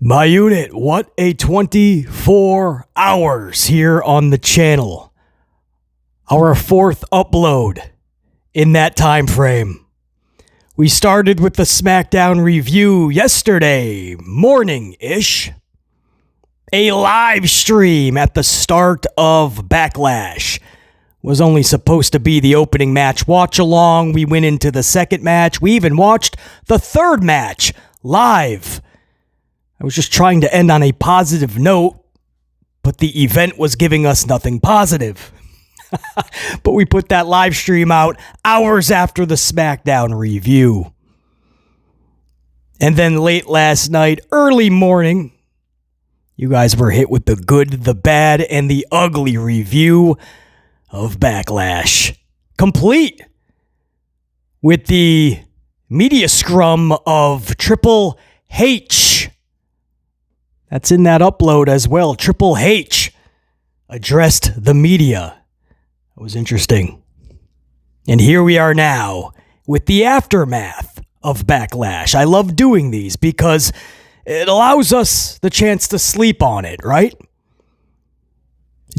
My unit, what a 24 hours here on the channel. Our fourth upload in that time frame. We started with the SmackDown review yesterday morning-ish. A live stream at the start of Backlash. Was only supposed to be the opening match watch along. We went into the second match. We even watched the third match live. I was just trying to end on a positive note, but the event was giving us nothing positive. But we put that live stream out hours after the SmackDown review. And then late last night, early morning, you guys were hit with the good, the bad, and the ugly review of Backlash. Complete with the media scrum of Triple H. That's in that upload as well. Triple H addressed the media. It was interesting. And here we are now with the aftermath of Backlash. I love doing these because it allows us the chance to sleep on it, right?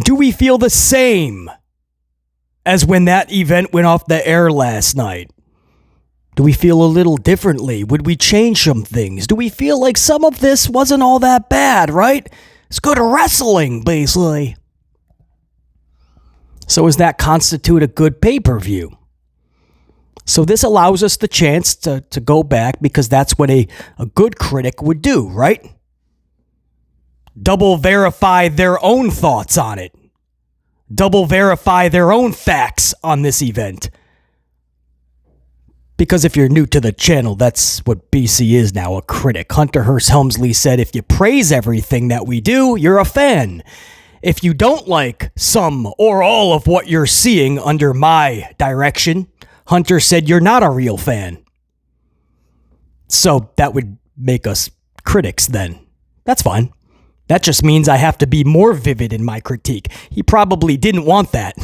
Do we feel the same as when that event went off the air last night? Do we feel a little differently? Would we change some things? Do we feel like some of this wasn't all that bad, right? It's good wrestling, basically. So does that constitute a good pay-per-view? So this allows us the chance to go back because that's what a good critic would do, right? Double verify their own thoughts on it. Double verify their own facts on this event. Because if you're new to the channel, that's what BC is now, a critic. Hunter Hearst Helmsley said, if you praise everything that we do, you're a fan. If you don't like some or all of what you're seeing under my direction, Hunter said you're not a real fan. So that would make us critics then. That's fine. That just means I have to be more vivid in my critique. He probably didn't want that.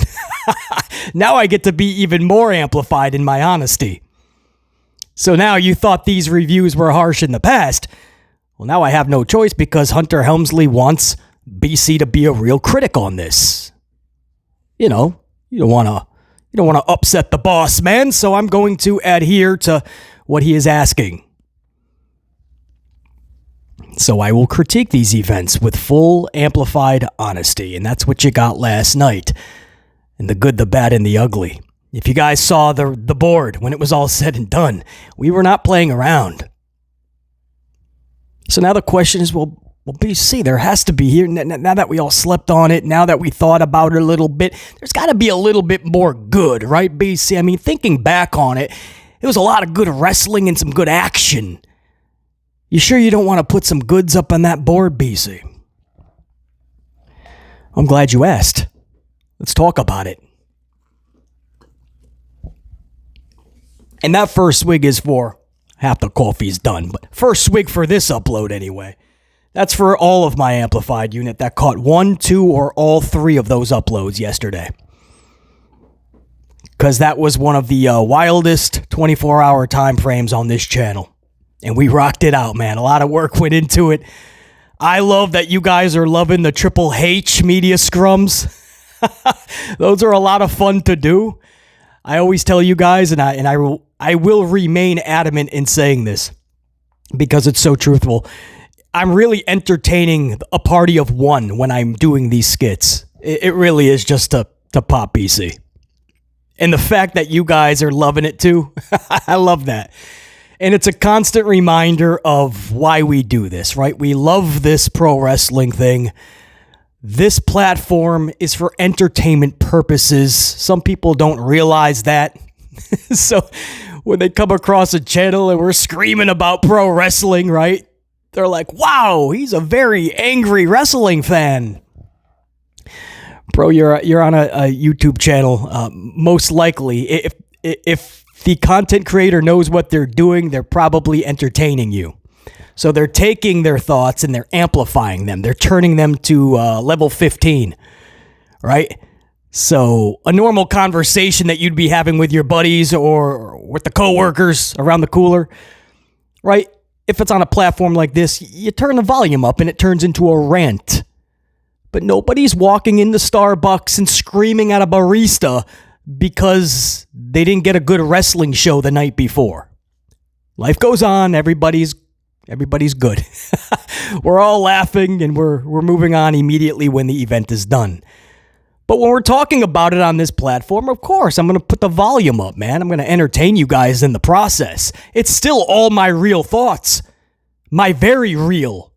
Now I get to be even more amplified in my honesty. So now you thought these reviews were harsh in the past. Well, now I have no choice because Hunter Helmsley wants BC to be a real critic on this. You know, you don't want to upset the boss, man, so I'm going to adhere to what he is asking. So I will critique these events with full amplified honesty, and that's what you got last night. And the good, the bad, and the ugly. If you guys saw the board when it was all said and done, we were not playing around. So now the question is, well, BC, there has to be here, now that we all slept on it, now that we thought about it a little bit, there's got to be a little bit more good, right, BC? I mean, thinking back on it, it was a lot of good wrestling and some good action. You sure you don't want to put some goods up on that board, BC? I'm glad you asked. Let's talk about it. And that first swig is for, half the coffee's done, but first swig for this upload anyway. That's for all of my amplified unit that caught 1, 2, or all 3 of those uploads yesterday. Because that was one of the wildest 24-hour time frames on this channel. And we rocked it out, man. A lot of work went into it. I love that you guys are loving the Triple H media scrums. Those are a lot of fun to do. I always tell you guys, and I will remain adamant in saying this because it's so truthful. I'm really entertaining a party of one when I'm doing these skits. It really is just to pop BC. And the fact that you guys are loving it too, I love that. And it's a constant reminder of why we do this, right? We love this pro wrestling thing. This platform is for entertainment purposes. Some people don't realize that. So when they come across a channel and we're screaming about pro wrestling, right? They're like, wow, he's a very angry wrestling fan. Bro, you're on a YouTube channel. Most likely, if the content creator knows what they're doing, they're probably entertaining you. So they're taking their thoughts and they're amplifying them. They're turning them to level 15, right? So a normal conversation that you'd be having with your buddies or with the coworkers around the cooler, right? if it's on a platform like this, you turn the volume up and it turns into a rant. But nobody's walking into Starbucks and screaming at a barista because they didn't get a good wrestling show the night before. Life goes on. Everybody's good. We're all laughing and we're moving on immediately when the event is done. But when we're talking about it on this platform, of course, I'm going to put the volume up, man. I'm going to entertain you guys in the process. It's still all my real thoughts, my very real,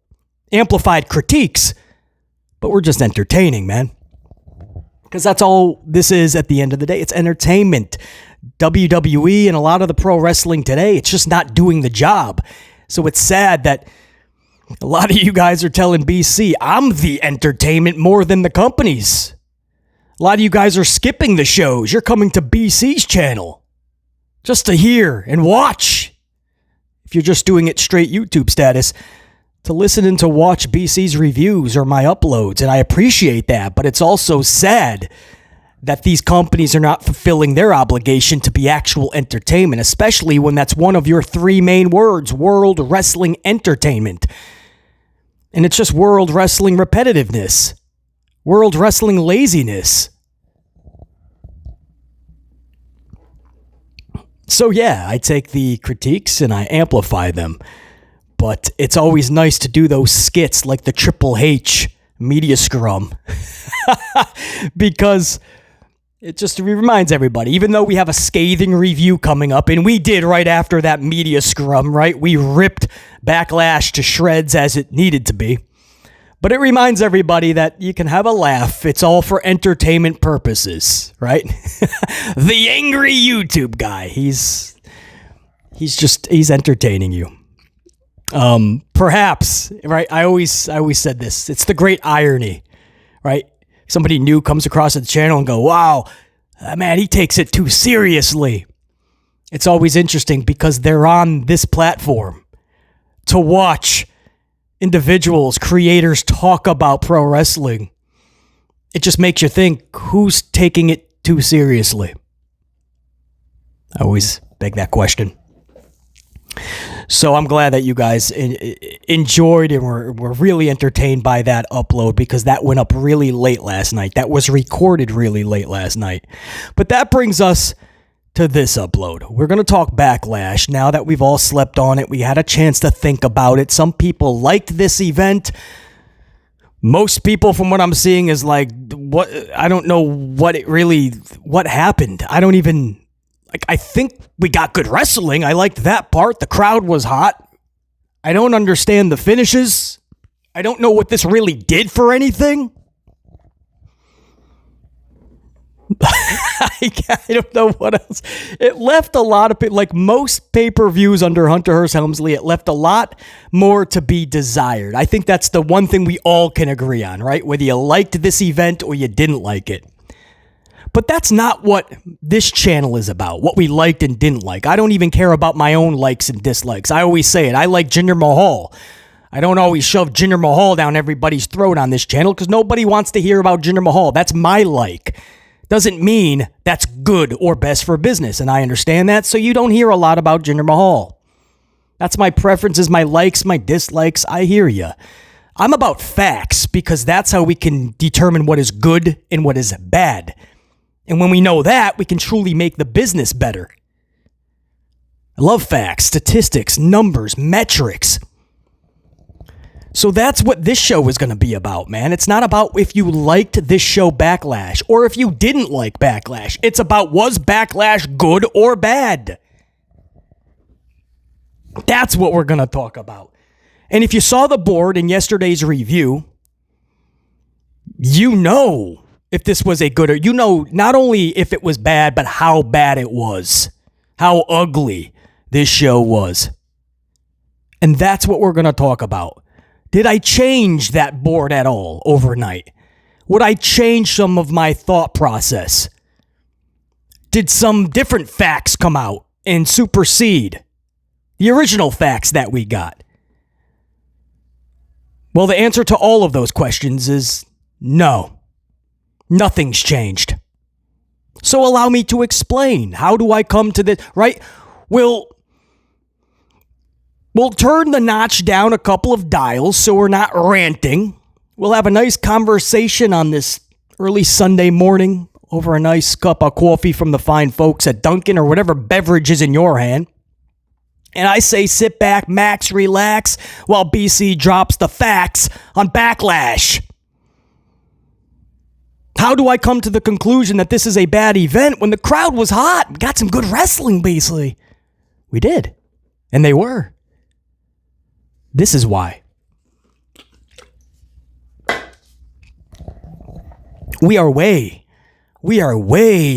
amplified critiques, but we're just entertaining, man. Because that's all this is at the end of the day. It's entertainment. WWE and a lot of the pro wrestling today, it's just not doing the job. So it's sad that a lot of you guys are telling BC, I'm the entertainment more than the companies. A lot of you guys are skipping the shows. You're coming to BC's channel just to hear and watch. If you're just doing it straight YouTube status, to listen and to watch BC's reviews or my uploads. And I appreciate that, but it's also sad that these companies are not fulfilling their obligation to be actual entertainment, especially when that's one of your three main words, World Wrestling Entertainment. And it's just World Wrestling repetitiveness. World Wrestling laziness. So yeah, I take the critiques and I amplify them. But it's always nice to do those skits like the Triple H media scrum. Because it just reminds everybody, even though we have a scathing review coming up, and we did right after that media scrum, right? We ripped Backlash to shreds as it needed to be. But it reminds everybody that you can have a laugh. It's all for entertainment purposes, right? The angry YouTube guy. He's entertaining you. Perhaps, right? I always said this. It's the great irony, right? Somebody new comes across the channel and go, wow, man, he takes it too seriously. It's always interesting because they're on this platform to watch individuals, creators talk about pro wrestling. It just makes you think, who's taking it too seriously? I always beg that question. So I'm glad that you guys enjoyed and were really entertained by that upload, because that went up really late last night. That was recorded really late last night. But that brings us to this upload. We're going to talk Backlash. Now that we've all slept on it, we had a chance to think about it. Some people liked this event. Most people, from what I'm seeing, is like, what? I don't know what happened. I don't even, I think we got good wrestling. I liked that part. The crowd was hot. I don't understand the finishes. I don't know what this really did for anything. I don't know what else. It left a lot of people, like most pay-per-views under Hunter Hearst Helmsley, it left a lot more to be desired. I think that's the one thing we all can agree on, right? Whether you liked this event or you didn't like it. But that's not what this channel is about, what we liked and didn't like. I don't even care about my own likes and dislikes. I always say it. I like Jinder Mahal. I don't always shove Jinder Mahal down everybody's throat on this channel because nobody wants to hear about Jinder Mahal. That's my like. Doesn't mean that's good or best for business, and I understand that, so you don't hear a lot about Jinder Mahal. That's my preferences, my likes, my dislikes. I hear you. I'm about facts because that's how we can determine what is good and what is bad. And when we know that, we can truly make the business better. I love facts, statistics, numbers, metrics. So that's what this show is going to be about, man. It's not about if you liked this show Backlash or if you didn't like Backlash. It's about, was Backlash good or bad? That's what we're going to talk about. And if you saw the board in yesterday's review, you know if this was a good, or you know not only if it was bad, but how bad it was, how ugly this show was. And that's what we're going to talk about. Did I change that board at all overnight? Would I change some of my thought process? Did some different facts come out and supersede the original facts that we got? Well, the answer to all of those questions is no. Nothing's changed. So allow me to explain. How do I come to this, right? Well, We'll turn the notch down a couple of dials so we're not ranting. We'll have a nice conversation on this early Sunday morning over a nice cup of coffee from the fine folks at Dunkin' or whatever beverage is in your hand. And I say sit back, max, relax, while BC drops the facts on Backlash. How do I come to the conclusion that this is a bad event when the crowd was hot? We got some good wrestling, basically. We did. And they were. This is why. We are way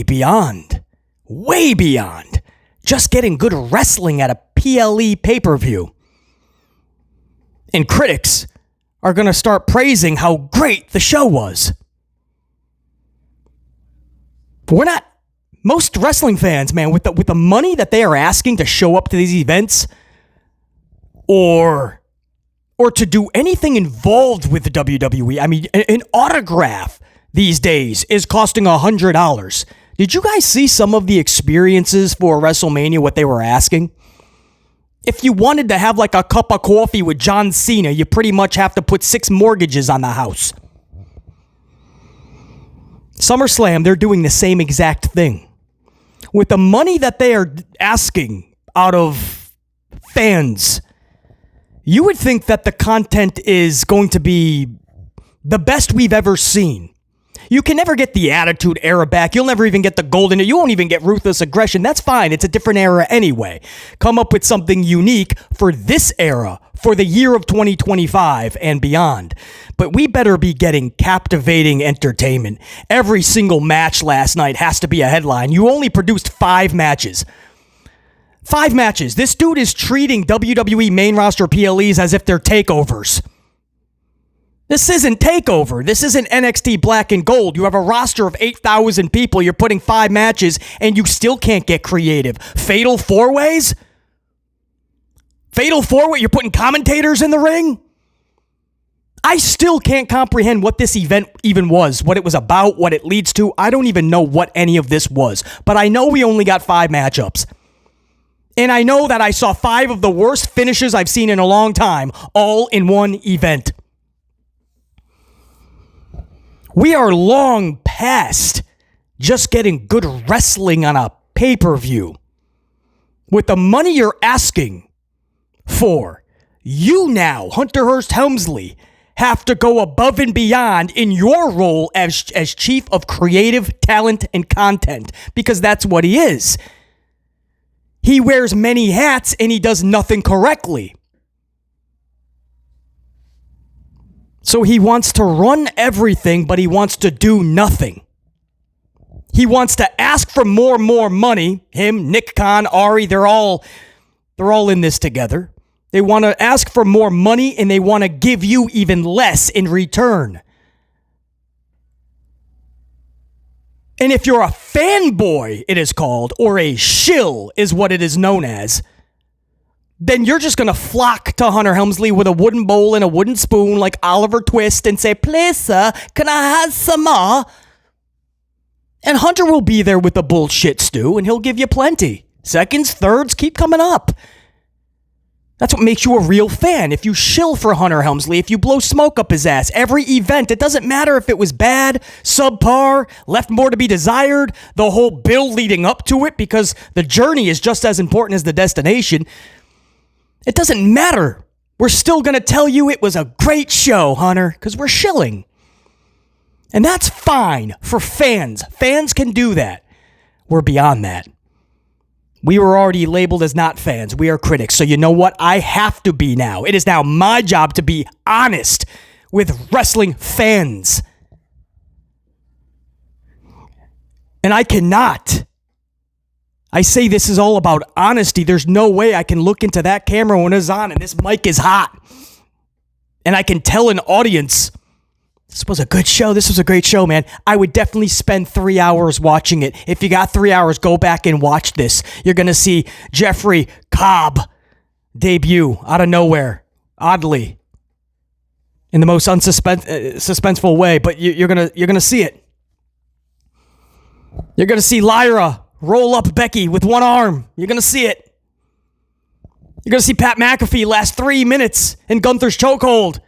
beyond just getting good wrestling at a PLE pay-per-view. And critics are going to start praising how great the show was. We're not, most wrestling fans, man, with the money that they are asking to show up to these events or to do anything involved with the WWE. I mean, an autograph these days is costing $100. Did you guys see some of the experiences for WrestleMania, what they were asking? If you wanted to have like a cup of coffee with John Cena, you pretty much have to put 6 mortgages on the house. SummerSlam, they're doing the same exact thing. With the money that they are asking out of fans, you would think that the content is going to be the best we've ever seen. You can never get the Attitude Era back. You'll never even get the Golden Era. You won't even get Ruthless Aggression. That's fine. It's a different era anyway. Come up with something unique for this era, for the year of 2025 and beyond. But we better be getting captivating entertainment. Every single match last night has to be a headline. You only produced 5 matches. 5 matches. This dude is treating WWE main roster PLEs as if they're takeovers. This isn't TakeOver. This isn't NXT Black and Gold. You have a roster of 8,000 people. You're putting 5 matches, and you still can't get creative. Fatal 4-ways? Fatal 4-way? You're putting commentators in the ring? I still can't comprehend what this event even was, what it was about, what it leads to. I don't even know what any of this was. But I know we only got 5 matchups. And I know that I saw 5 of the worst finishes I've seen in a long time, all in one event. We are long past just getting good wrestling on a pay-per-view. With the money you're asking for, you now, Hunter Hearst Helmsley, have to go above and beyond in your role as Chief of Creative Talent and Content, because that's what he is. He wears many hats and he does nothing correctly. So he wants to run everything, but he wants to do nothing. He wants to ask for more money. Him, Nick Khan, Ari, they're all in this together. They want to ask for more money and they want to give you even less in return. And if you're a fanboy, it is called, or a shill is what it is known as, then you're just going to flock to Hunter Helmsley with a wooden bowl and a wooden spoon like Oliver Twist and say, "Please, sir, can I have some more?" And Hunter will be there with the bullshit stew and he'll give you plenty. Seconds, thirds, keep coming up. That's what makes you a real fan. If you shill for Hunter Helmsley, if you blow smoke up his ass, every event, it doesn't matter if it was bad, subpar, left more to be desired, the whole build leading up to it, because the journey is just as important as the destination. It doesn't matter. We're still going to tell you it was a great show, Hunter, because we're shilling. And that's fine for fans. Fans can do that. We're beyond that. We were already labeled as not fans. We are critics. So you know what? I have to be now. It is now my job to be honest with wrestling fans. And I cannot. I say this is all about honesty. There's no way I can look into that camera when it's on and this mic is hot. And I can tell an audience, this was a good show. This was a great show, man. I would definitely spend 3 hours watching it. If you got 3 hours, go back and watch this. You're going to see Jeffrey Cobb debut out of nowhere, oddly, in the most suspenseful way. But you're gonna see it. You're going to see Lyra roll up Becky with one arm. You're going to see it. You're going to see Pat McAfee last 3 minutes in Gunther's chokehold.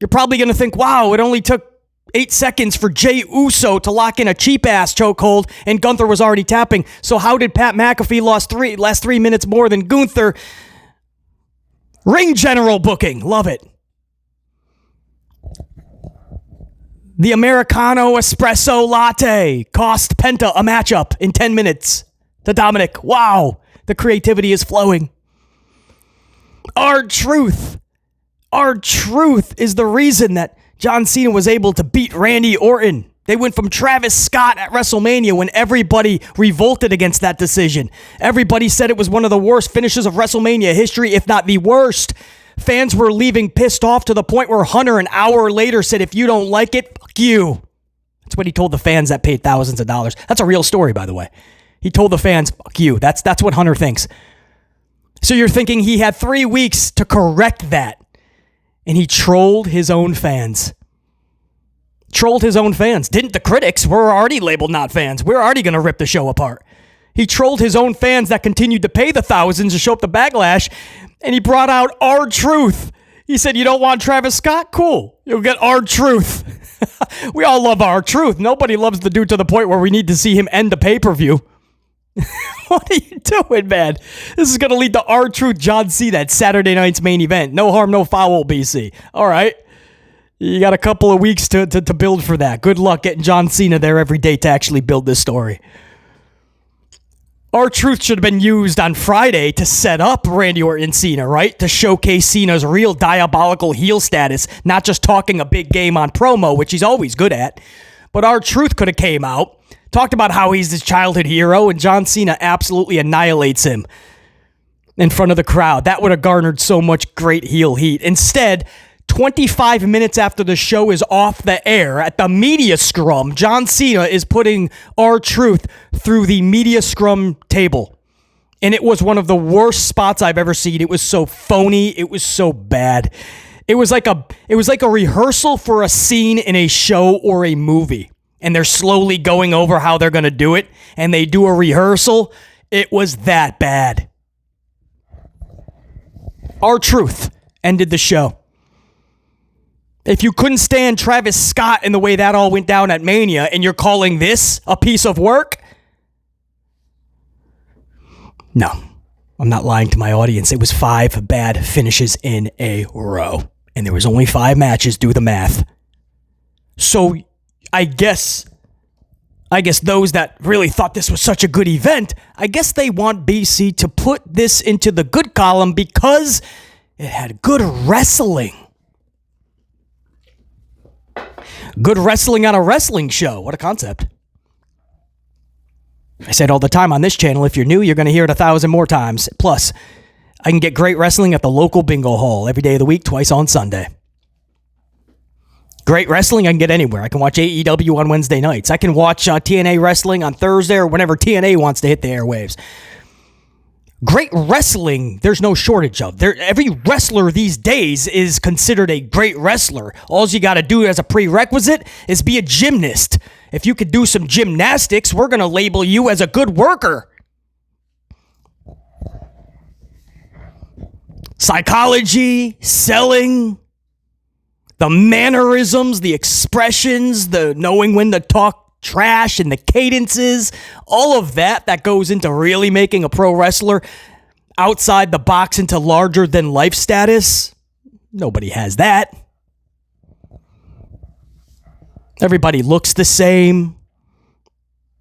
You're probably going to think, wow, it only took 8 seconds for Jey Uso to lock in a cheap-ass chokehold, and Gunther was already tapping. So how did Pat McAfee last 3 minutes more than Gunther? Ring general booking. Love it. The Americano Espresso Latte cost Penta a matchup in 10 minutes to Dominic. Wow, the creativity is flowing. R-Truth is the reason that John Cena was able to beat Randy Orton. They went from Travis Scott at WrestleMania when everybody revolted against that decision. Everybody said it was one of the worst finishes of WrestleMania history, if not the worst. Fans were leaving pissed off to the point where Hunter an hour later said, if you don't like it, fuck you. That's what he told the fans that paid thousands of dollars. That's a real story, by the way. He told the fans, fuck you. That's what Hunter thinks. So you're thinking he had 3 weeks to correct that. And he trolled his own fans. Didn't the critics? We're already labeled not fans. We're already going to rip the show apart. He trolled his own fans that continued to pay the thousands to show up to Backlash. And he brought out R-Truth. He said, you don't want Travis Scott? Cool. You'll get R-Truth. We all love R-Truth. Nobody loves the dude to the point where we need to see him end the pay-per-view. What are you doing, man? This is going to lead to R-Truth John Cena at Saturday night's main event. No harm, no foul, BC. All right. You got a couple of weeks to build for that. Good luck getting John Cena there every day to actually build this story. R-Truth should have been used on Friday to set up Randy Orton and Cena, right? To showcase Cena's real diabolical heel status, not just talking a big game on promo, which he's always good at. But R-Truth could have came out, talked about how he's his childhood hero, and John Cena absolutely annihilates him in front of the crowd. That would have garnered so much great heel heat. Instead, 25 minutes after the show is off the air, at the media scrum, John Cena is putting R-Truth through the media scrum table. And it was one of the worst spots I've ever seen. It was so phony. It was so bad. It was like a rehearsal for a scene in a show or a movie. And they're slowly going over how they're going to do it. And they do a rehearsal. It was that bad. R-Truth ended the show. If you couldn't stand Travis Scott and the way that all went down at Mania, and you're calling this a piece of work? No, I'm not lying to my audience. It was 5 bad finishes in a row. And there was only 5 matches, do the math. So I guess those that really thought this was such a good event, I guess they want BC to put this into the good column because it had good wrestling. Good wrestling on a wrestling show. What a concept. I said all the time on this channel, if you're new, you're going to hear it 1,000 more times. Plus, I can get great wrestling at the local bingo hall every day of the week, twice on Sunday. Great wrestling I can get anywhere. I can watch AEW on Wednesday nights. I can watch TNA wrestling on Thursday or whenever TNA wants to hit the airwaves. Great wrestling, there's no shortage of. Every wrestler these days is considered a great wrestler. All you got to do as a prerequisite is be a gymnast. If you could do some gymnastics, we're going to label you as a good worker. Psychology, selling, the mannerisms, the expressions, the knowing when to talk trash and the cadences, all of that goes into really making a pro wrestler outside the box into larger than life status. Nobody has that. Everybody looks the same.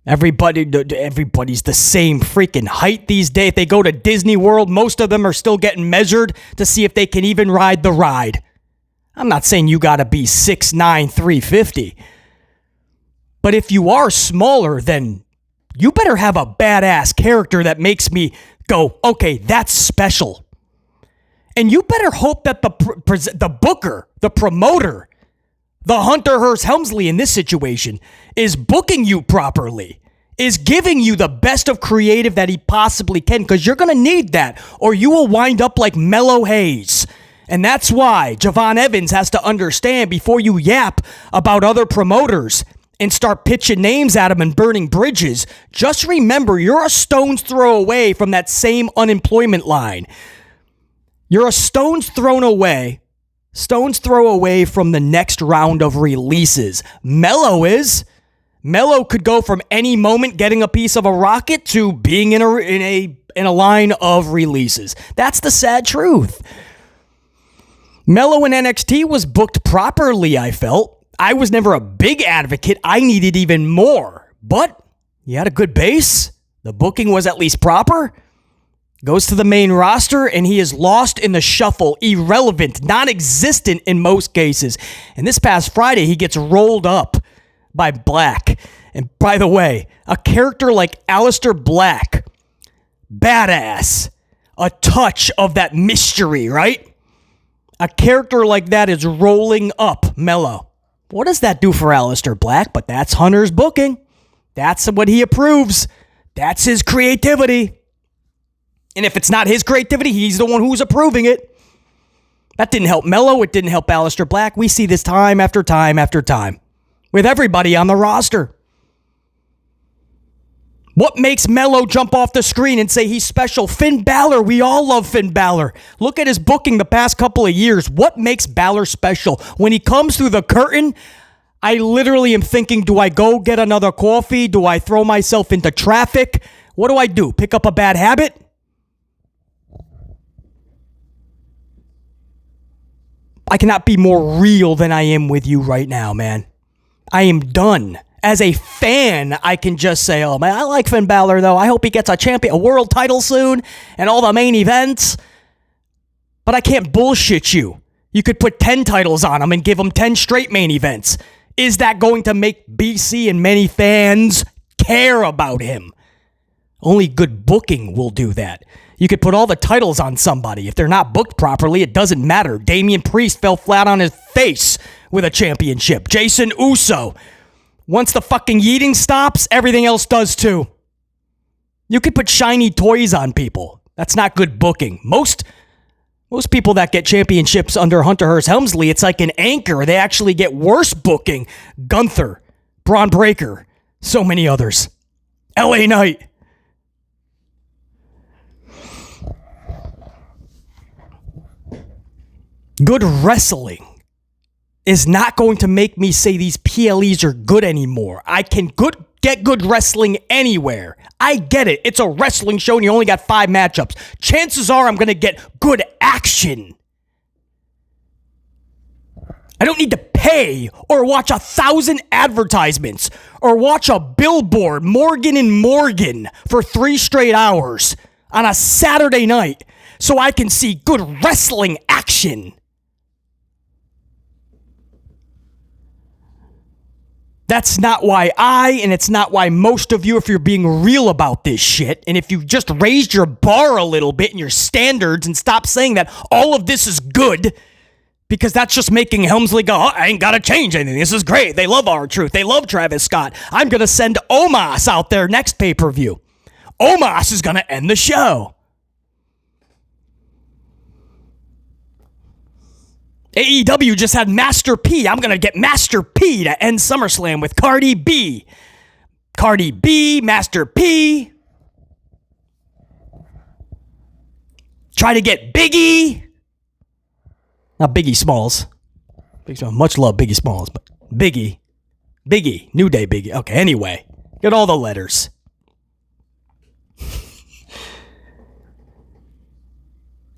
Everybody's the same freaking height these days. If they go to Disney World, most of them are still getting measured to see if they can even ride the ride. I'm not saying you got to be 6'9", 350. But if you are smaller, then you better have a badass character that makes me go, okay, that's special. And you better hope that the booker, the promoter, the Hunter Hearst Helmsley in this situation is booking you properly, is giving you the best of creative that he possibly can, because you're going to need that, or you will wind up like Mellow Hayes. And that's why Javon Evans has to understand before you yap about other promoters and start pitching names at them and burning bridges. Just remember, you're a stone's throw away from that same unemployment line. You're a stone's throw away from the next round of releases. Melo is. Melo could go from any moment getting a piece of a rocket to being in a line of releases. That's the sad truth. Melo in NXT was booked properly, I felt. I was never a big advocate. I needed even more. But he had a good base. The booking was at least proper. Goes to the main roster, and he is lost in the shuffle, irrelevant, non-existent in most cases. And this past Friday, he gets rolled up by Black. And by the way, a character like Aleister Black, badass, a touch of that mystery, right? A character like that is rolling up Melo. What does that do for Aleister Black? But that's Hunter's booking. That's what he approves. That's his creativity. And if it's not his creativity, he's the one who's approving it. That didn't help Melo. It didn't help Aleister Black. We see this time after time after time with everybody on the roster. What makes Melo jump off the screen and say he's special? Finn Balor. We all love Finn Balor. Look at his booking the past couple of years. What makes Balor special? When he comes through the curtain, I literally am thinking, do I go get another coffee? Do I throw myself into traffic? What do? Pick up a bad habit? I cannot be more real than I am with you right now, man. I am done. As a fan, I can just say, oh, man, I like Finn Balor, though. I hope he gets a world title soon and all the main events. But I can't bullshit you. You could put 10 titles on him and give him 10 straight main events. Is that going to make BC and many fans care about him? Only good booking will do that. You could put all the titles on somebody. If they're not booked properly, it doesn't matter. Damian Priest fell flat on his face with a championship. Jason Uso. Once the fucking yeeting stops, everything else does too. You could put shiny toys on people. That's not good booking. Most people that get championships under Hunter Hearst Helmsley, it's like an anchor. They actually get worse booking. Gunther, Braun Breaker, so many others. LA Knight. Good wrestling is not going to make me say these PLEs are good anymore. I can get good wrestling anywhere. I get it. It's a wrestling show and you only got 5 matchups. Chances are I'm going to get good action. I don't need to pay or watch 1,000 advertisements or watch a billboard, Morgan and Morgan, for 3 straight hours on a Saturday night so I can see good wrestling action. That's not why and it's not why most of you, if you're being real about this shit, and if you just raised your bar a little bit and your standards and stop saying that all of this is good, because that's just making Helmsley go, oh, I ain't got to change anything. This is great. They love R-Truth. They love Travis Scott. I'm going to send Omos out there next pay-per-view. Omos is going to end the show. AEW just had Master P. I'm going to get Master P to end SummerSlam with Cardi B. Cardi B, Master P. Try to get Biggie. Not Biggie Smalls. Much love Biggie Smalls, but Biggie. New Day Biggie. Okay, anyway. Get all the letters.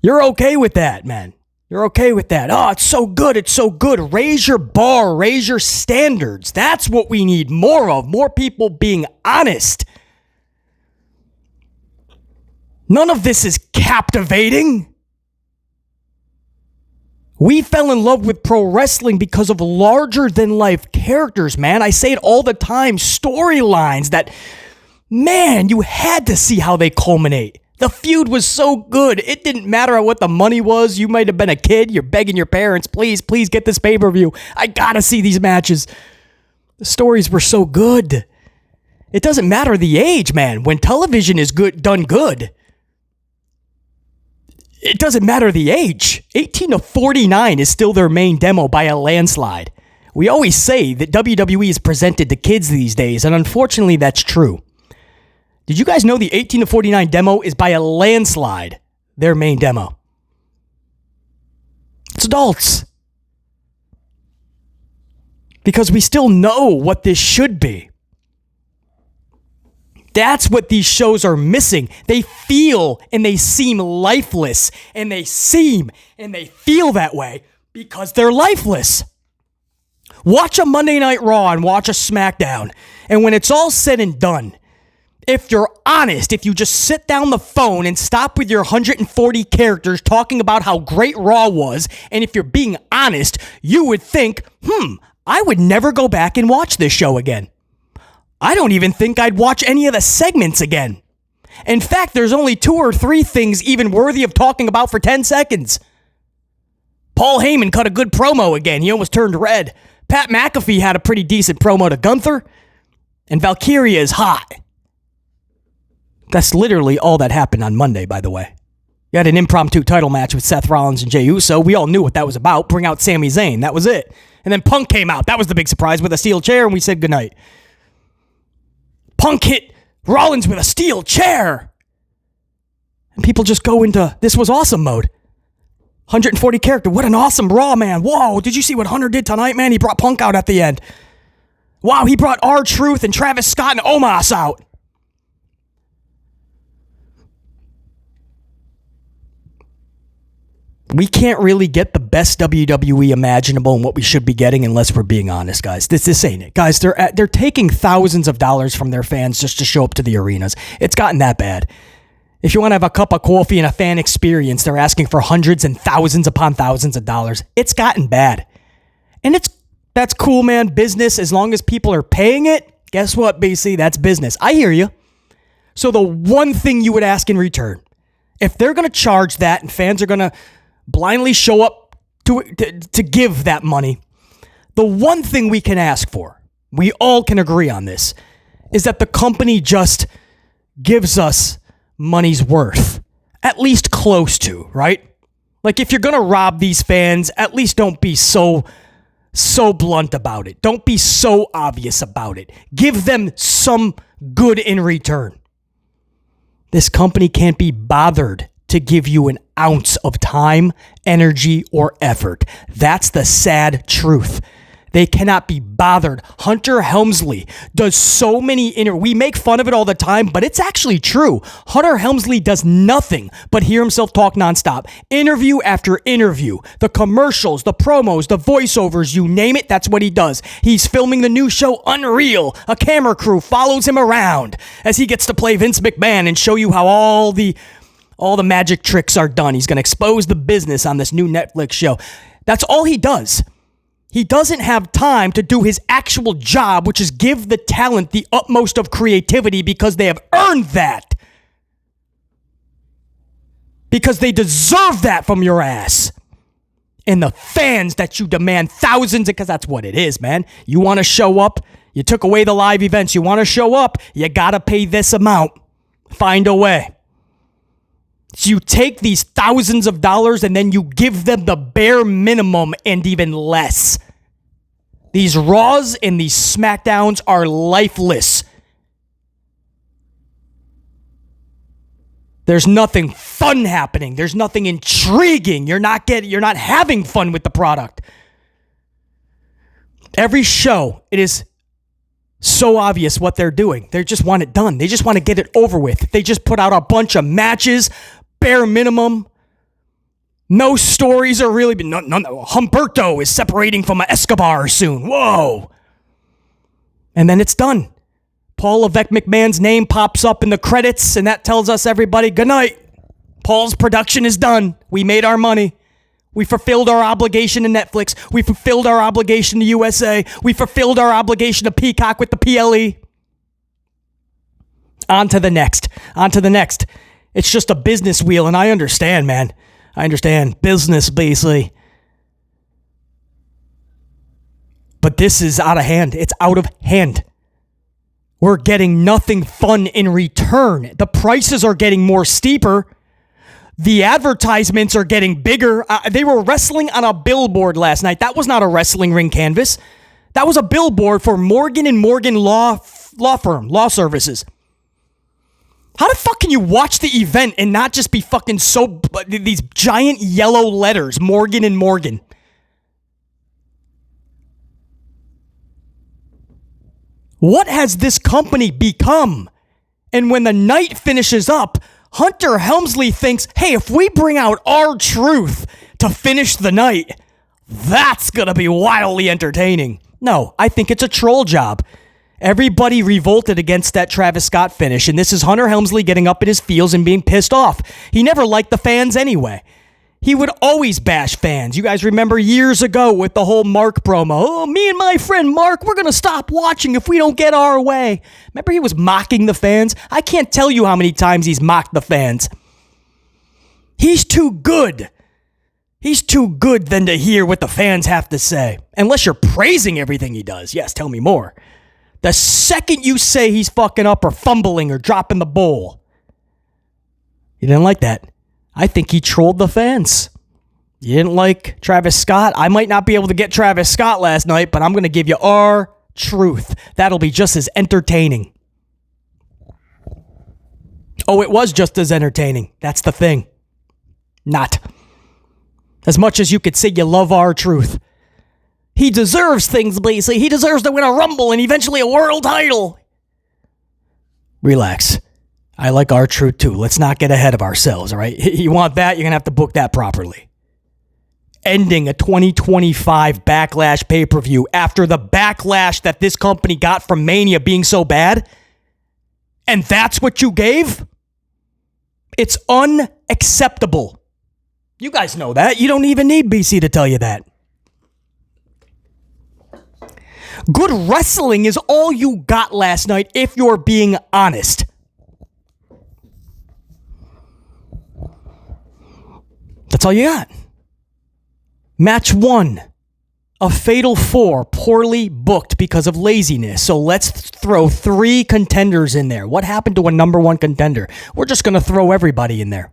You're okay with that, man. You're okay with that. Oh, it's so good. It's so good. Raise your bar. Raise your standards. That's what we need more of. More people being honest. None of this is captivating. We fell in love with pro wrestling because of larger-than-life characters, man. I say it all the time. Storylines that, man, you had to see how they culminate. The feud was so good. It didn't matter what the money was. You might have been a kid. You're begging your parents, please get this pay-per-view. I gotta see these matches. The stories were so good. It doesn't matter the age, man. When television is done good, it doesn't matter the age. 18 to 49 is still their main demo by a landslide. We always say that WWE is presented to kids these days, and unfortunately that's true. Did you guys know the 18 to 49 demo is by a landslide their main demo? It's adults. Because we still know what this should be. That's what these shows are missing. They feel and they seem lifeless. And they seem and they feel that way because they're lifeless. Watch a Monday Night Raw and watch a SmackDown. And when it's all said and done, if you're honest, if you just sit down the phone and stop with your 140 characters talking about how great Raw was, and if you're being honest, you would think, I would never go back and watch this show again. I don't even think I'd watch any of the segments again. In fact, there's only 2 or 3 things even worthy of talking about for 10 seconds. Paul Heyman cut a good promo again. He almost turned red. Pat McAfee had a pretty decent promo to Gunther. And Valkyria is hot. That's literally all that happened on Monday, by the way. You had an impromptu title match with Seth Rollins and Jey Uso. We all knew what that was about. Bring out Sami Zayn. That was it. And then Punk came out. That was the big surprise with a steel chair, and we said goodnight. Punk hit Rollins with a steel chair. And people just go into this was awesome mode. 140 character. What an awesome Raw, man. Whoa, did you see what Hunter did tonight, man? He brought Punk out at the end. Wow, he brought R-Truth and Travis Scott and Omos out. We can't really get the best WWE imaginable and what we should be getting unless we're being honest, guys. This ain't it. Guys, they're taking thousands of dollars from their fans just to show up to the arenas. It's gotten that bad. If you want to have a cup of coffee and a fan experience, they're asking for hundreds and thousands upon thousands of dollars. It's gotten bad. And that's cool, man. Business, as long as people are paying it, guess what, BC? That's business. I hear you. So the one thing you would ask in return, if they're going to charge that and fans are going to blindly show up to give that money, the one thing we can ask for, we all can agree on this, is that the company just gives us money's worth, at least close to, right? Like if you're going to rob these fans, at least don't be so blunt about it. Don't be so obvious about it. Give them some good in return. This company can't be bothered to give you an ounce of time, energy, or effort. That's the sad truth. They cannot be bothered. Hunter Helmsley does so many we make fun of it all the time, but it's actually true. Hunter Helmsley does nothing but hear himself talk nonstop. Interview after interview. The commercials, the promos, the voiceovers, you name it, that's what he does. He's filming the new show Unreal. A camera crew follows him around as he gets to play Vince McMahon and show you how all the magic tricks are done. He's going to expose the business on this new Netflix show. That's all he does. He doesn't have time to do his actual job, which is give the talent the utmost of creativity because they have earned that. Because they deserve that from your ass. And the fans that you demand thousands, because that's what it is, man. You want to show up, you took away the live events, you want to show up, you got to pay this amount. Find a way. So you take these thousands of dollars and then you give them the bare minimum and even less. These Raws and these SmackDowns are lifeless. There's nothing fun happening. There's nothing intriguing. You're not having fun with the product. Every show, it is so obvious what they're doing. They just want it done. They just want to get it over with. They just put out a bunch of matches, bare minimum. No stories are really... No, Humberto is separating from Escobar soon. Whoa. And then it's done. Paul Levesque McMahon's name pops up in the credits, and that tells us everybody, good night. Paul's production is done. We made our money. We fulfilled our obligation to Netflix. We fulfilled our obligation to USA. We fulfilled our obligation to Peacock with the PLE. On to the next. It's just a business wheel, and I understand, man. I understand. Business, basically. But this is out of hand. It's out of hand. We're getting nothing fun in return. The prices are getting more steeper. The advertisements are getting bigger. They were wrestling on a billboard last night. That was not a wrestling ring canvas. That was a billboard for Morgan & Morgan law firm, law services. How the fuck can you watch the event and not just be fucking so... These giant yellow letters, Morgan and Morgan. What has this company become? And when the night finishes up, Hunter Helmsley thinks, hey, if we bring out R-Truth to finish the night, that's gonna be wildly entertaining. No, I think it's a troll job. Everybody revolted against that Travis Scott finish, and this is Hunter Helmsley getting up in his feels and being pissed off. He never liked the fans anyway. He would always bash fans. You guys remember years ago with the whole Mark promo. Oh, me and my friend Mark, we're going to stop watching if we don't get our way. Remember he was mocking the fans? I can't tell you how many times he's mocked the fans. He's too good. He's too good than to hear what the fans have to say. Unless you're praising everything he does. Yes, tell me more. The second you say he's fucking up or fumbling or dropping the bowl, you didn't like that. I think he trolled the fans. You didn't like Travis Scott? I might not be able to get Travis Scott last night, but I'm going to give you R-Truth. That'll be just as entertaining. Oh, it was just as entertaining. That's the thing. Not. As much as you could say you love R-Truth. He deserves things, basically. He deserves to win a Rumble and eventually a world title. Relax. I like R-Truth too. Let's not get ahead of ourselves, all right? You want that, you're going to have to book that properly. Ending a 2025 Backlash pay-per-view after the backlash that this company got from Mania being so bad, and that's what you gave? It's unacceptable. You guys know that. You don't even need BC to tell you that. Good wrestling is all you got last night, if you're being honest. That's all you got. Match 1. A fatal 4, poorly booked because of laziness. So let's throw 3 contenders in there. What happened to a number 1 contender? We're just going to throw everybody in there.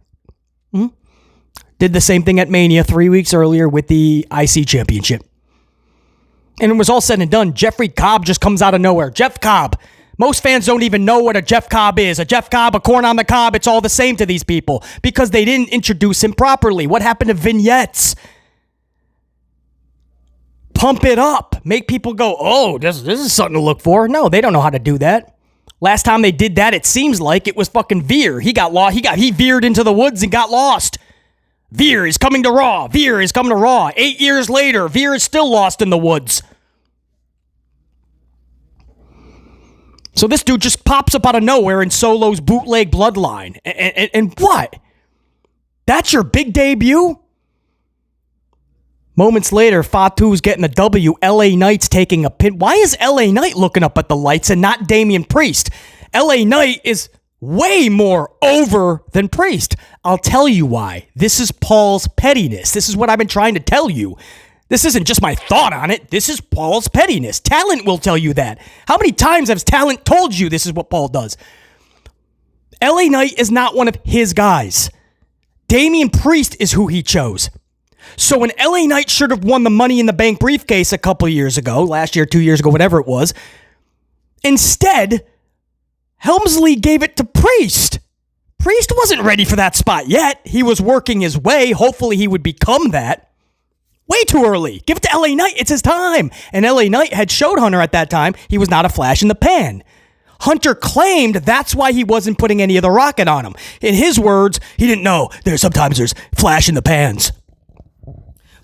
Did the same thing at Mania 3 weeks earlier with the IC Championship. And it was all said and done. Jeffrey Cobb just comes out of nowhere. Jeff Cobb. Most fans don't even know what a Jeff Cobb is. A Jeff Cobb, a corn on the cob, it's all the same to these people because they didn't introduce him properly. What happened to vignettes? Pump it up. Make people go, oh, this is something to look for. No, they don't know how to do that. Last time they did that, it seems like it was fucking Veer. He got lost. He veered into the woods and got lost. Veer is coming to Raw. Veer is coming to Raw. 8 years later, Veer is still lost in the woods. So this dude just pops up out of nowhere in Solo's bootleg bloodline. And what? That's your big debut? Moments later, Fatu's getting the W. LA Knight's taking a pin. Why is LA Knight looking up at the lights and not Damian Priest? LA Knight is way more over than Priest. I'll tell you why. This is Paul's pettiness. This is what I've been trying to tell you. This isn't just my thought on it. This is Paul's pettiness. Talent will tell you that. How many times has Talent told you this is what Paul does? LA Knight is not one of his guys. Damian Priest is who he chose. So when LA Knight should have won the Money in the Bank briefcase a couple years ago, last year, 2 years ago, whatever it was, instead, Helmsley gave it to Priest. Priest wasn't ready for that spot yet. He was working his way. Hopefully he would become that. Way too early. Give it to LA Knight. It's his time. And LA Knight had showed Hunter at that time he was not a flash in the pan. Hunter claimed that's why he wasn't putting any of the rocket on him. In his words, he didn't know. Sometimes there's flash in the pans.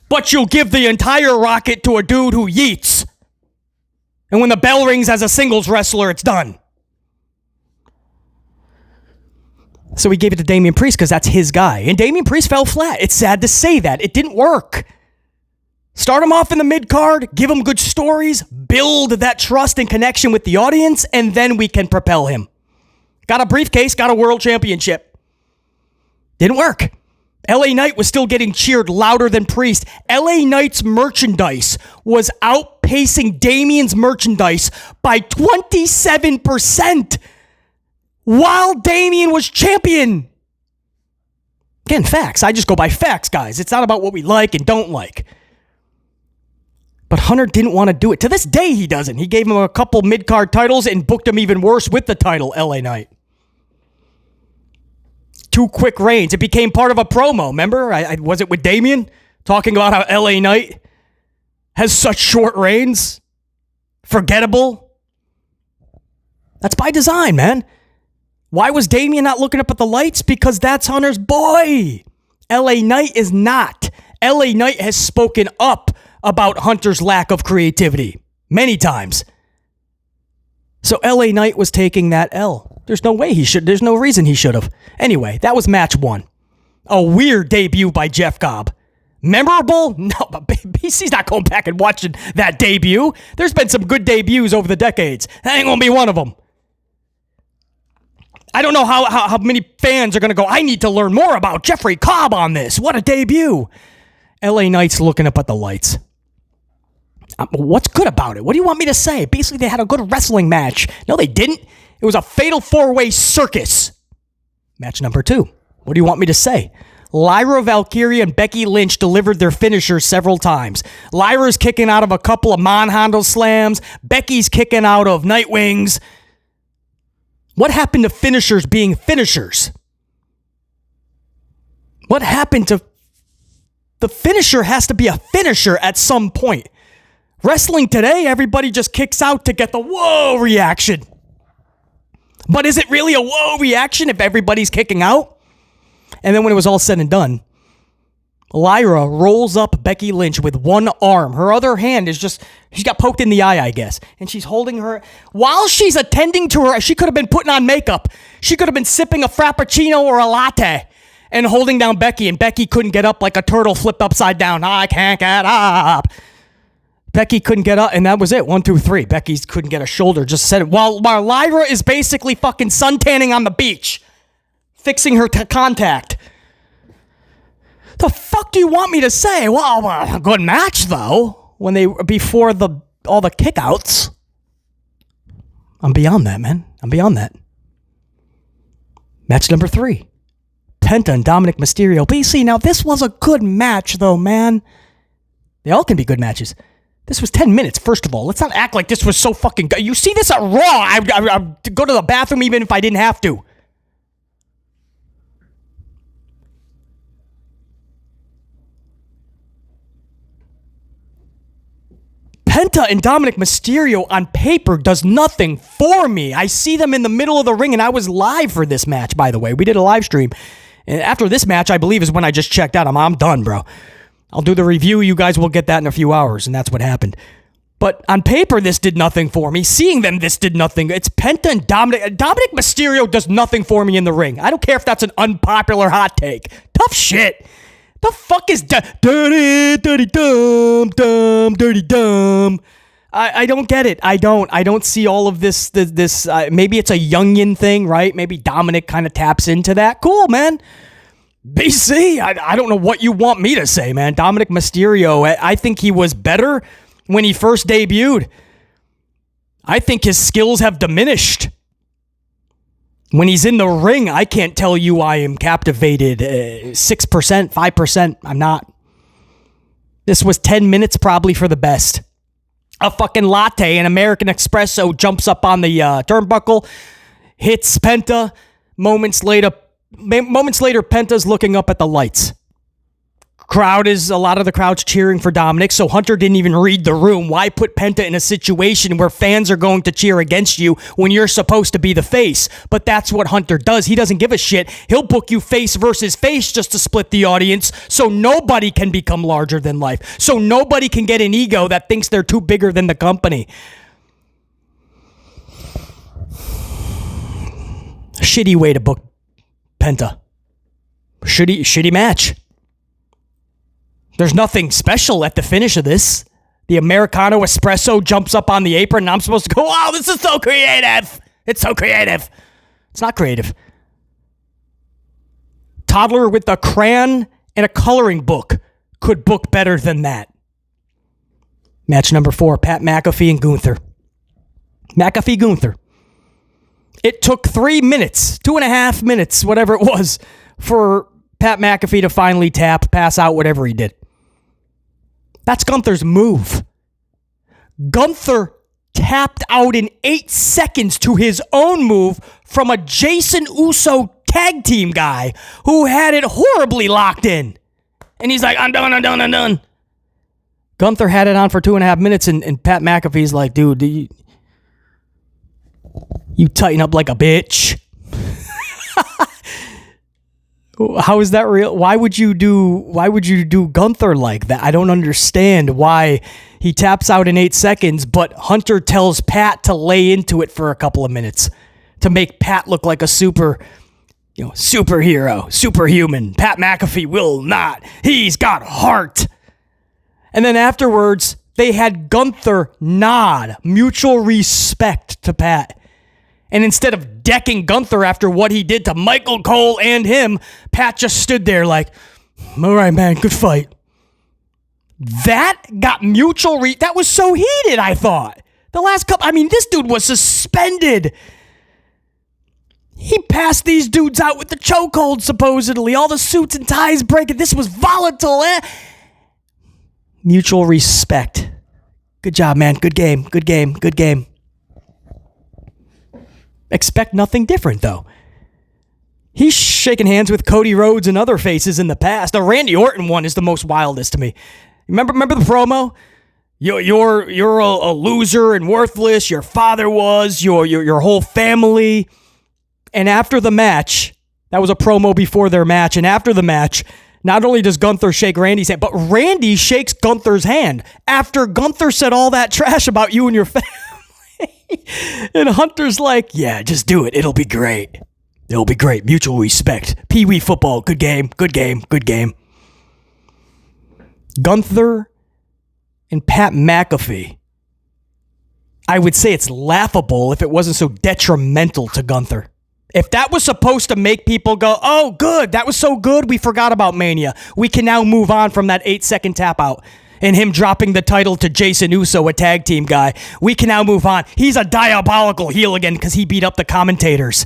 But you'll give the entire rocket to a dude who yeets. And when the bell rings as a singles wrestler, it's done. So he gave it to Damian Priest because that's his guy. And Damian Priest fell flat. It's sad to say that. It didn't work. Start him off in the mid-card, give him good stories, build that trust and connection with the audience, and then we can propel him. Got a briefcase, got a world championship. Didn't work. LA Knight was still getting cheered louder than Priest. LA Knight's merchandise was outpacing Damian's merchandise by 27% while Damian was champion. Again, facts. I just go by facts, guys. It's not about what we like and don't like. But Hunter didn't want to do it. To this day, he doesn't. He gave him a couple mid-card titles and booked him even worse with the title, LA Knight. 2 quick reigns. It became part of a promo. Remember? Was it with Damian? Talking about how LA Knight has such short reigns. Forgettable. That's by design, man. Why was Damian not looking up at the lights? Because that's Hunter's boy. LA Knight is not. LA Knight has spoken up about Hunter's lack of creativity many times. So LA Knight was taking that L. There's no reason he should have. Anyway, that was match 1. A weird debut by Jeff Cobb. Memorable? No, but BC's not going back and watching that debut. There's been some good debuts over the decades. That ain't going to be one of them. I don't know how many fans are going to go, I need to learn more about Jeffrey Cobb on this. What a debut. LA Knight's looking up at the lights. What's good about it? What do you want me to say? Basically, they had a good wrestling match. No, they didn't. It was a fatal 4-way circus. Match number 2. What do you want me to say? Lyra Valkyria and Becky Lynch delivered their finishers several times. Lyra's kicking out of a couple of Manhandle slams. Becky's kicking out of Nightwings. What happened to finishers being finishers? What happened to... The finisher has to be a finisher at some point. Wrestling today, everybody just kicks out to get the whoa reaction. But is it really a whoa reaction if everybody's kicking out? And then when it was all said and done, Lyra rolls up Becky Lynch with one arm. Her other hand is just, she got poked in the eye, I guess. And she's holding her, while she's attending to her, she could have been putting on makeup. She could have been sipping a Frappuccino or a latte and holding down Becky. And Becky couldn't get up like a turtle flipped upside down. I can't get up. Becky couldn't get up, and that was it. 1, 2, 3. Becky couldn't get a shoulder. Just said it. While Lyra is basically fucking suntanning on the beach, fixing her contact. The fuck do you want me to say? Well, a good match though. Before all the kickouts. I'm beyond that, man. I'm beyond that. Match number 3. Penta and Dominic Mysterio. BC, now this was a good match though, man. They all can be good matches. This was 10 minutes, first of all. Let's not act like this was so fucking good. You see this at Raw. I'd go to the bathroom even if I didn't have to. Penta and Dominic Mysterio on paper does nothing for me. I see them in the middle of the ring, and I was live for this match, by the way. We did a live stream. And after this match, I believe, is when I just checked out. I'm done, bro. I'll do the review. You guys will get that in a few hours, and that's what happened. But on paper, this did nothing for me. Seeing them, this did nothing. It's Penta and Dominic. Dominic Mysterio does nothing for me in the ring. I don't care if that's an unpopular hot take. Tough shit. The fuck is dirty dumb? I don't get it. I don't see all of this. Maybe it's a Jungian thing, right? Maybe Dominic kind of taps into that. Cool, man. BC, I don't know what you want me to say, man. Dominic Mysterio, I think he was better when he first debuted. I think his skills have diminished. When he's in the ring, I can't tell you I am captivated. 6%, 5%, I'm not. This was 10 minutes probably for the best. A fucking latte, an American espresso jumps up on the turnbuckle, hits Penta. Moments later, Penta's looking up at the lights. A lot of the crowd's cheering for Dominic, so Hunter didn't even read the room. Why put Penta in a situation where fans are going to cheer against you when you're supposed to be the face? But that's what Hunter does. He doesn't give a shit. He'll book you face versus face just to split the audience so nobody can become larger than life. So nobody can get an ego that thinks they're too bigger than the company. Shitty way to book Penta. Shitty match. There's nothing special at the finish of this. The Americano espresso jumps up on the apron and I'm supposed to go, wow, this is so creative. It's so creative. It's not creative. Toddler with a crayon and a coloring book could book better than that. Match number 4, Pat McAfee and Gunther. Gunther. It took 3 minutes, 2.5 minutes, whatever it was, for Pat McAfee to finally pass out, whatever he did. That's Gunther's move. Gunther tapped out in 8 seconds to his own move from a Jason Uso tag team guy who had it horribly locked in. And he's like, I'm done. Gunther had it on for 2.5 minutes, and Pat McAfee's like, dude, you tighten up like a bitch. How is that real? Why would you do Gunther like that? I don't understand why he taps out in 8 seconds, but Hunter tells Pat to lay into it for a couple of minutes to make Pat look like a superhero, superhuman. Pat McAfee will not. He's got heart. And then afterwards, they had Gunther nod mutual respect to Pat. And instead of decking Gunther after what he did to Michael Cole and him, Pat just stood there like, all right, man, good fight. That got that was so heated, I thought. The last couple, this dude was suspended. He passed these dudes out with the chokehold, supposedly. All the suits and ties breaking. This was volatile, eh? Mutual respect. Good job, man. Good game. Expect nothing different, though. He's shaking hands with Cody Rhodes and other faces in the past. The Randy Orton one is the most wildest to me. Remember the promo? You're a loser and worthless. Your father was. Your whole family. And after the match, that was a promo before their match. And after the match, not only does Gunther shake Randy's hand, but Randy shakes Gunther's hand after Gunther said all that trash about you and your family. And Hunter's like, yeah, just do it. It'll be great. Mutual respect. Pee-wee football. Good game. Gunther and Pat McAfee. I would say it's laughable if it wasn't so detrimental to Gunther. If that was supposed to make people go, oh, good, that was so good, we forgot about Mania. We can now move on from that 8-second tap out and him dropping the title to Jason Uso, a tag team guy. We can now move on. He's a diabolical heel again because he beat up the commentators.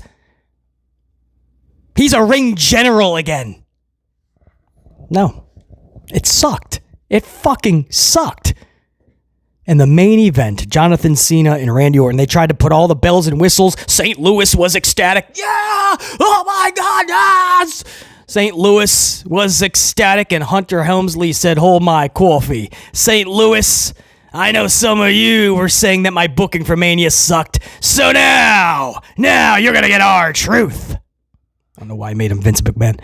He's a ring general again. No, it sucked. It fucking sucked. And the main event, Jonathan Cena and Randy Orton, they tried to put all the bells and whistles. St. Louis was ecstatic. Yeah! Oh my God, yes! St. Louis was ecstatic, and Hunter Helmsley said, hold my coffee. St. Louis, I know some of you were saying that my booking for Mania sucked, so now you're going to get our truth. I don't know why I made him Vince McMahon.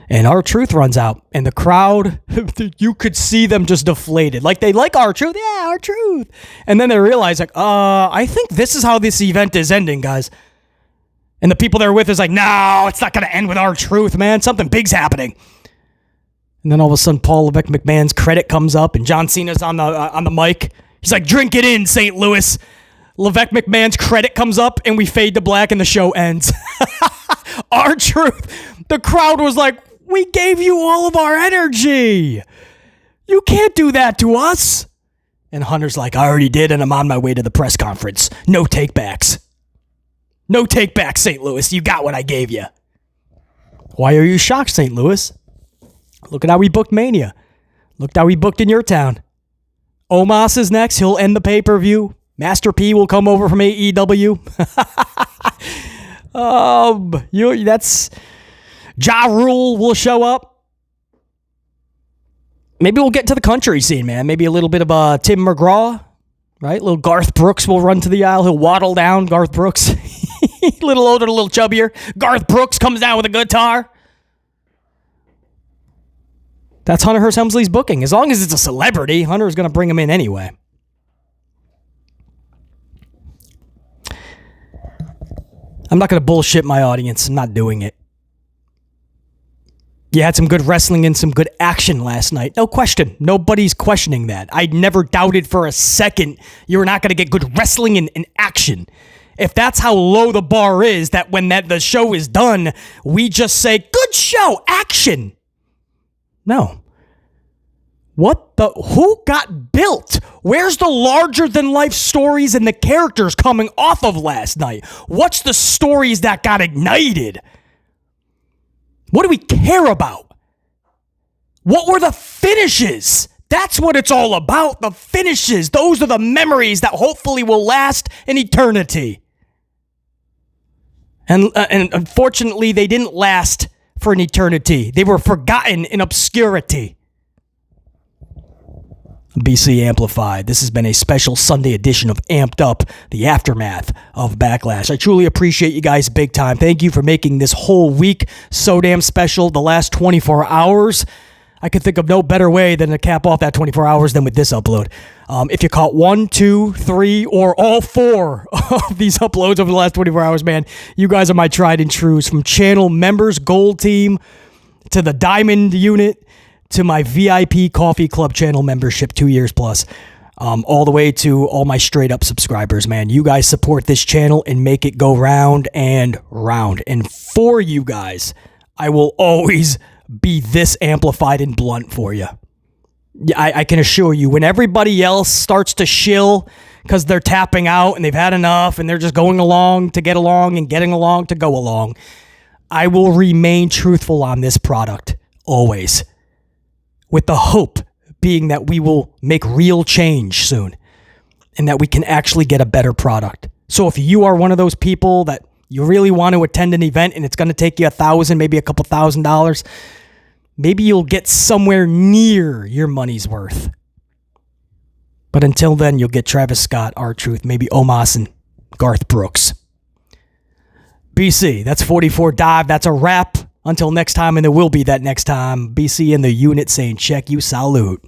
And our truth runs out, and the crowd, you could see them just deflated. Like, they like our truth. Yeah, our truth. And then they realize, like, I think this is how this event is ending, guys. And the people they're with is like, no, it's not going to end with our truth, man. Something big's happening. And then all of a sudden, Paul Levesque McMahon's credit comes up, and John Cena's on the mic. He's like, drink it in, St. Louis. Levesque McMahon's credit comes up, and we fade to black, and the show ends. Our truth. The crowd was like, we gave you all of our energy. You can't do that to us. And Hunter's like, I already did, and I'm on my way to the press conference. No takebacks. No takebacks, St. Louis. You got what I gave you. Why are you shocked, St. Louis? Look at how we booked Mania. Look how we booked in your town. Omos is next. He'll end the pay-per-view. Master P will come over from AEW. That's... Ja Rule will show up. Maybe we'll get to the country scene, man. Maybe a little bit of Tim McGraw, right? Little Garth Brooks will run to the aisle. He'll waddle down, Garth Brooks. A little older, a little chubbier. Garth Brooks comes down with a guitar. That's Hunter Hearst Helmsley's booking. As long as it's a celebrity, Hunter's going to bring him in anyway. I'm not going to bullshit my audience. I'm not doing it. You had some good wrestling and some good action last night. No question. Nobody's questioning that. I never doubted for a second you were not going to get good wrestling and action. If that's how low the bar is, that when the show is done, we just say, good show, action. No. Who got built? Where's the larger than life stories and the characters coming off of last night? What's the stories that got ignited? What do we care about? What were the finishes? That's what it's all about, the finishes. Those are the memories that hopefully will last an eternity. And unfortunately, they didn't last for an eternity. They were forgotten in obscurity. BC Amplified. This has been a special Sunday edition of Amped Up, the aftermath of Backlash. I truly appreciate you guys big time. Thank you for making this whole week so damn special. The last 24 hours, I could think of no better way than to cap off that 24 hours than with this upload. If you caught 1, 2, 3, or all 4 of these uploads over the last 24 hours, man, you guys are my tried and trues. From channel members, gold team, to the diamond unit, to my VIP coffee club channel membership, 2 years plus, all the way to all my straight up subscribers, man. You guys support this channel and make it go round and round. And for you guys, I will always be this amplified and blunt for you. I can assure you, when everybody else starts to shill because they're tapping out and they've had enough and they're just going along to get along and getting along to go along, I will remain truthful on this product always, with the hope being that we will make real change soon and that we can actually get a better product. So if you are one of those people that you really want to attend an event and it's going to take you $1,000, maybe a couple $1,000, maybe you'll get somewhere near your money's worth. But until then, you'll get Travis Scott, R-Truth, maybe Omos, and Garth Brooks. BC, that's 44 Dive. That's a wrap. Until next time, and there will be that next time. BC and the unit saying check you, salute.